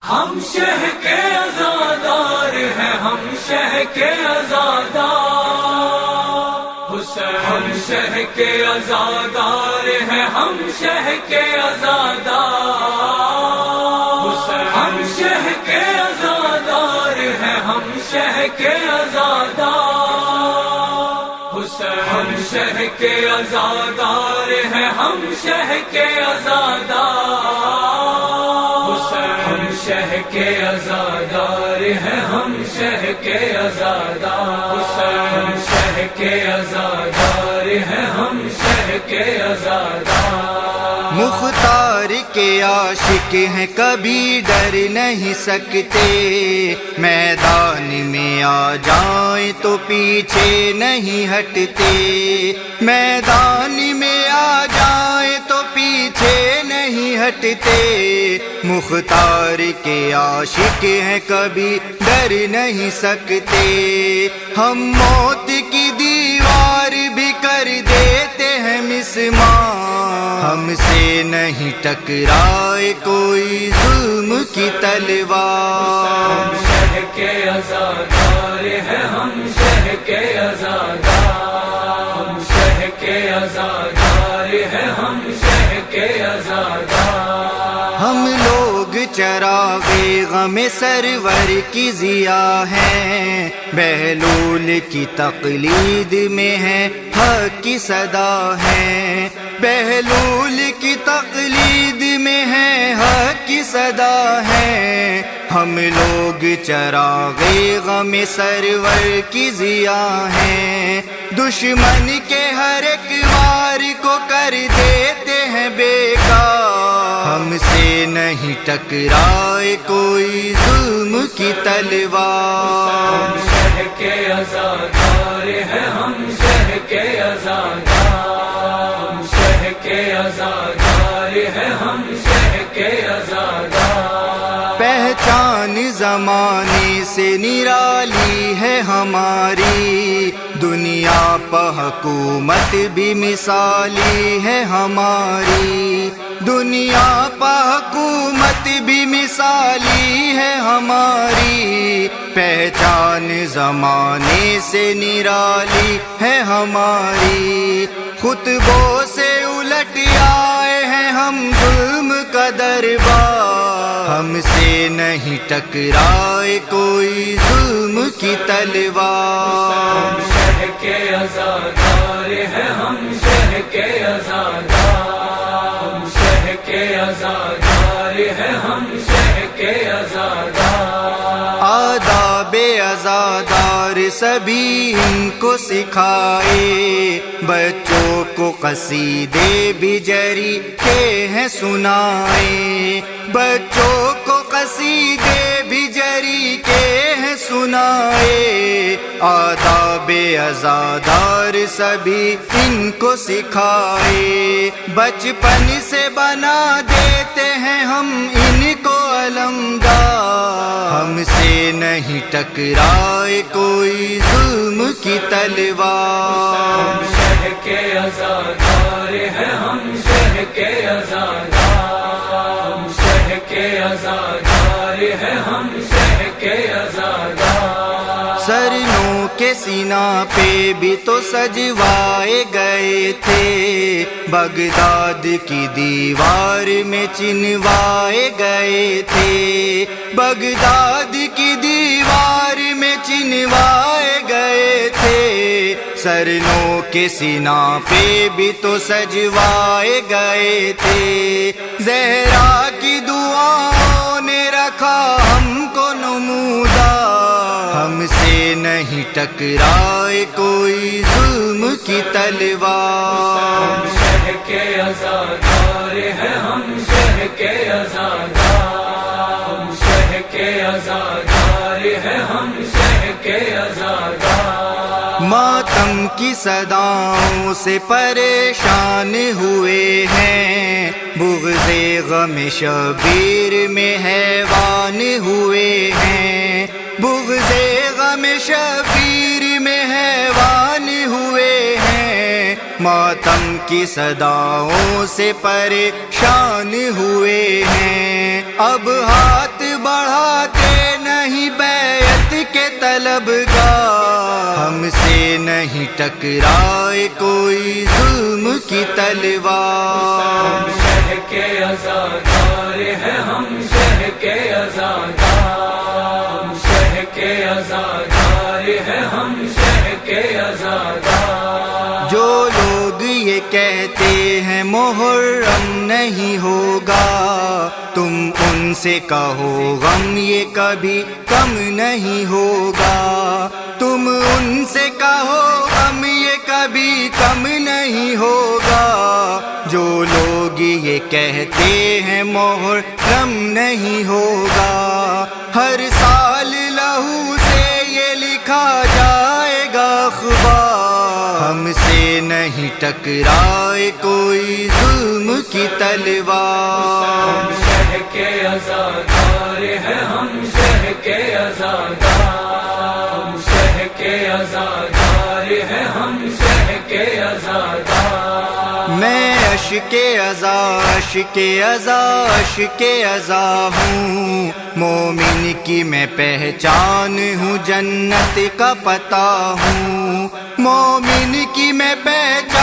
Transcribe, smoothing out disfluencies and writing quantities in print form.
ہم شہ کے عزادار ہیں، ہم شہ کے عزادار حسین، ہم شہ کے عزادار ہیں، ہم شہ کے عزادار حسین، ہم شہ کے عزادار ہیں، ہم شہ کے عزادار حسین، ہم شہ کے عزادار ہیں، ہم شہ کے عزادار حسین، ہم شہ کے عزادار ہیں، ہم شہ کے عزادار حسین، ہم شہ کے عزادار ہیں، ہم شہ کے عزادار۔ مختار کے عاشق ہیں، کبھی ڈر نہیں سکتے، میدان میں آ جائیں تو پیچھے نہیں ہٹتے، میدان میں آ جائیں تو پیچھے نہیں ہٹتے، مختار کے عاشق ہیں، کبھی ڈر نہیں سکتے، ہم موت کی دیوار بھی کر دیتے ہیں مسمار، ہم سے نہیں ٹکرائے کوئی ظلم کی تلوار، ہم شہ کے عزادار ہیں، ہم شہ کے عزادار، ہم شہ کے عزادار ہیں، ہم شہ کے عزادار۔ ہم لوگ چراغے غم سرور کی ضیا ہیں، بہلول کی تقلید میں ہے حق کی صدا ہے، بہلول کی تقلید میں ہے حق کی صدا ہے، ہم لوگ چراغے غم سرور کی ضیا ہیں، دشمن کے ہر ایک وار کو کر دیتے ہیں بیکار، ہم سے نہیں ٹکرائے کوئی ظلم کی تلوار، ہم شہ کے عزادار ہیں، ہم شہ کے عزادار، ہم شہ کے عزادار ہیں، ہم شہ کے عزادار۔ پہچان زمانے سے نرالی ہے ہماری، دنیا پہ حکومت بھی مثالی ہے ہماری، دنیا پہ حکومت بھی مثالی ہے ہماری، پہچان زمانے سے نرالی ہے ہماری، خطبوں سے الٹ آئے ہیں ہم ظلم کا دربار، ہم سے نہیں ٹکرائے کوئی ظلم کی تلوار، ہم شہ کے عزادار ہیں، ہم شہ کے عزادار، ہم شہ کے عزادار ہیں، ہم شہ کے عزادار۔ آداب عزادار سبھی ان کو سکھائے، بچوں کو قصیدے بھی جری کے ہیں سنائے، بچوں کو قصیدے بھی جری کے ہیں سنائے، آداب عزادار سبھی ان کو سکھائے، بچپن سے بنا دیتے ہیں ہم ان کو علمدار، ہم سے نہیں ٹکرائے کوئی ظلم کی تلوار، ہم شہ کے عزادار ہیں، ہم شہ کے عزادار، ہم شہ کے عزادار ہیں، ہم شہ کے عزادار۔ سرنوں کے سینہ پہ بھی تو سجوائے گئے تھے، بغداد کی دیوار میں چنوائے گئے تھے، بغداد کی دیوار میں چنوائے گئے تھے، سرنوں کے سینہ پہ بھی تو سجوائے گئے تھے، زہرا کی دعاؤں نے رکھا ہم کو نمودار، ہم سے نہیں ٹکرائے کوئی ظلم کی تلوار، ہم شہ کے عزادار ہیں، ہم شہ کے عزادار، ہم شہ کے عزادار ہیں، ہم شہ کے عزادار۔ ماتم کی صداؤں سے پریشان ہوئے ہیں، بغض غم شبیر میں حیوان ہوئے ہیں، بغض غم شبیر میں حیوان ہوئے ہیں، ماتم کی صداؤں سے پریشان ہوئے ہیں، اب ہاتھ بڑھاتے نہیں بیعت کے طلبگار، ہم سے نہیں ٹکرائے کوئی ظلم کی تلوار۔ شہ کے عزادار ہیں ہم، شہ کے عزادار، شہ کے عزادار ہیں ہم، شہ کے عزادار۔ جو لوگ یہ کہتے ہیں محرم نہیں ہوگا، تم ان سے کہو غم یہ کبھی کم نہیں ہوگا، تم ان سے کہو غم یہ کبھی کم نہیں ہوگا۔ جو لوگ یہ کہتے ہیں محرم نہیں ہوگا، ہر سال لہو سے یہ لکھا جائے گا اخبار، ہم سے نہیں ٹکرائے کوئی ظلم کی تلوار۔ شہ کے عزادار ہیں ہم، شہ کے عزادار، شہ کے عزادار ہیں ہم، شہ کے عزادار۔ میں عشق عزا ہوں، مومن کی میں پہچان ہوں، جنت کا پتہ ہوں، مومن کی میں پہچان